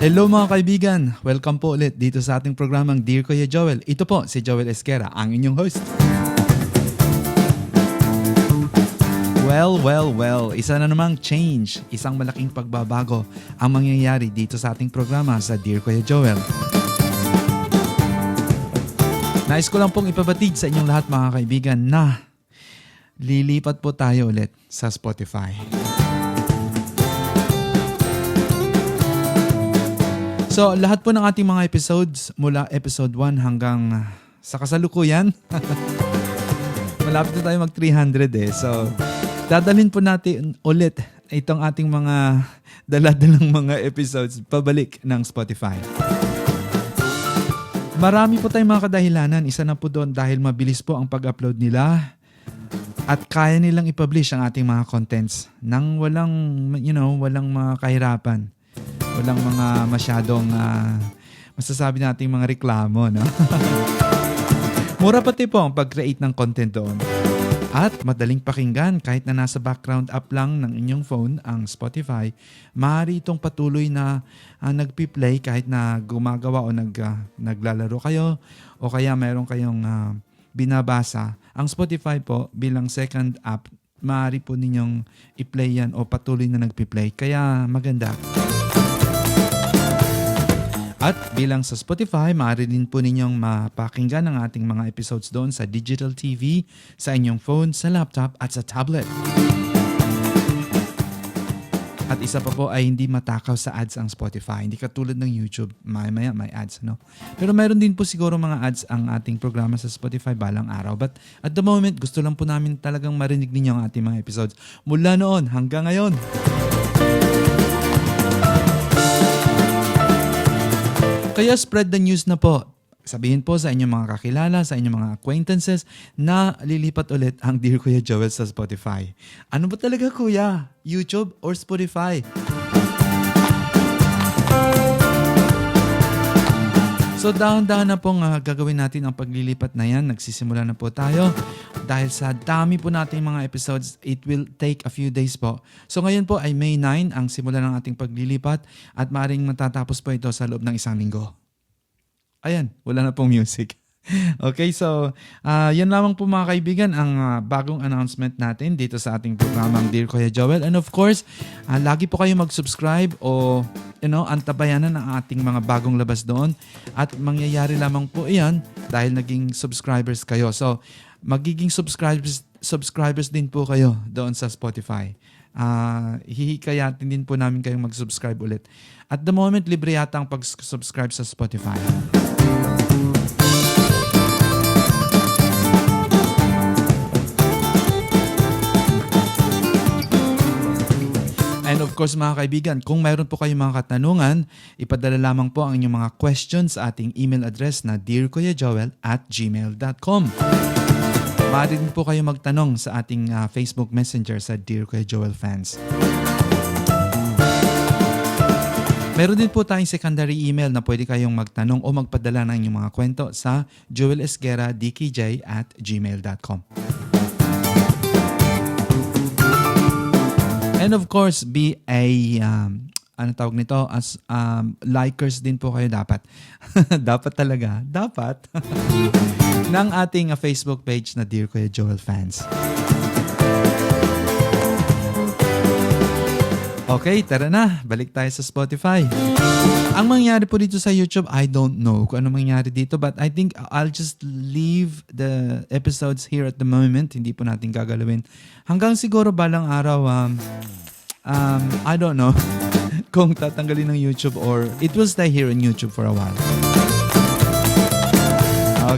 Hello mga kaibigan! Welcome po ulit dito sa ating programang Dear Kuya Joel. Ito po si Joel Esquera, ang inyong host. Well, isa na namang change, isang malaking pagbabago ang mangyayari dito sa ating programa sa Dear Kuya Joel. Nais ko lang pong ipabatid sa inyong lahat mga kaibigan na lilipat po tayo ulit sa Spotify. So, lahat po ng ating mga episodes mula episode 1 hanggang sa kasalukuyan. Malapit na tayo mag 300 eh. So, dadalhin po natin ulit itong ating mga daladalang mga episodes pabalik ng Spotify. Marami po tayong mga kadahilanan. Isa na po doon dahil mabilis po ang pag-upload nila at kaya nilang i-publish ang ating mga contents nang walang mga kahirapan. Walang mga masyadong masasabi nating mga reklamo, no? Mura pati po ang pag-create ng content doon. At madaling pakinggan kahit na nasa background app lang ng inyong phone ang Spotify, maaari itong patuloy na nagpi-play kahit na gumagawa o naglalaro kayo o kaya mayroon kayong binabasa. Ang Spotify po bilang second app, maaari po ninyong i-play yan o patuloy na nagpi-play. Kaya maganda. At bilang sa Spotify, maaari din po ninyong mapakinggan ang ating mga episodes doon sa digital TV, sa inyong phone, sa laptop at sa tablet. At isa pa po ay hindi matakaw sa ads ang Spotify. Hindi katulad ng YouTube, maya may ads, no? Pero mayroon din po siguro mga ads ang ating programa sa Spotify balang araw. But at the moment, gusto lang po namin talagang marinig ninyo ang ating mga episodes mula noon hanggang ngayon. Kaya spread the news na po. Sabihin po sa inyong mga kakilala, sa inyong mga acquaintances na lilipat ulit ang Dear Kuya Joel sa Spotify. Ano ba talaga kuya? YouTube or Spotify? So dahan-dahan na pong gagawin natin ang paglilipat na yan. Nagsisimula na po tayo. Dahil sa dami po nating mga episodes, it will take a few days po. So ngayon po ay May 9 ang simula ng ating paglilipat at maaaring matatapos po ito sa loob ng 1 linggo. Ayan, wala na pong music. Okay, so yan lamang po mga kaibigan ang bagong announcement natin dito sa ating programang Dear Kuya Joel. And of course, lagi po kayo mag-subscribe o antabayanan ang ating mga bagong labas doon. At mangyayari lamang po iyan dahil naging subscribers kayo. So, magiging subscribers din po kayo doon sa Spotify. Hihikayatin din po namin kayong mag-subscribe ulit. At the moment, libre yata ang pag-subscribe sa Spotify. And of course mga kaibigan, kung mayroon po kayong mga katanungan, ipadala lamang po ang inyong mga questions sa ating email address na dearkuyajoel@gmail.com. Maaari din po kayo magtanong sa ating Facebook Messenger sa Dear Kuya Joel Fans. Meron din po tayong secondary email na pwede kayong magtanong o magpadala ng inyong mga kwento sa joelesqueradkj@gmail.com. And of course, be a, as likers din po kayo dapat. Dapat talaga. Dapat. ng ating Facebook page na Dear Kuya Joel Fans. Okay, tara na. Balik tayo sa Spotify. Ang mangyari po dito sa YouTube, I don't know kung ano mangyari dito, but I think I'll just leave the episodes here at the moment. Hindi po natin gagalawin. Hanggang siguro balang araw, I don't know kung tatanggalin ng YouTube or it will stay here on YouTube for a while.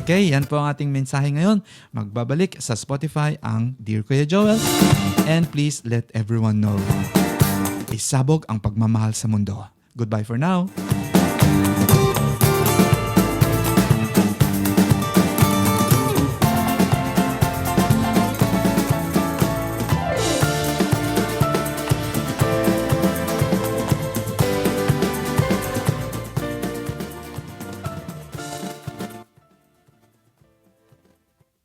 Okay, yan po ang ating mensahe ngayon. Magbabalik sa Spotify ang Dear Kuya Joel. And please let everyone know. Isabog ang pagmamahal sa mundo. Goodbye for now.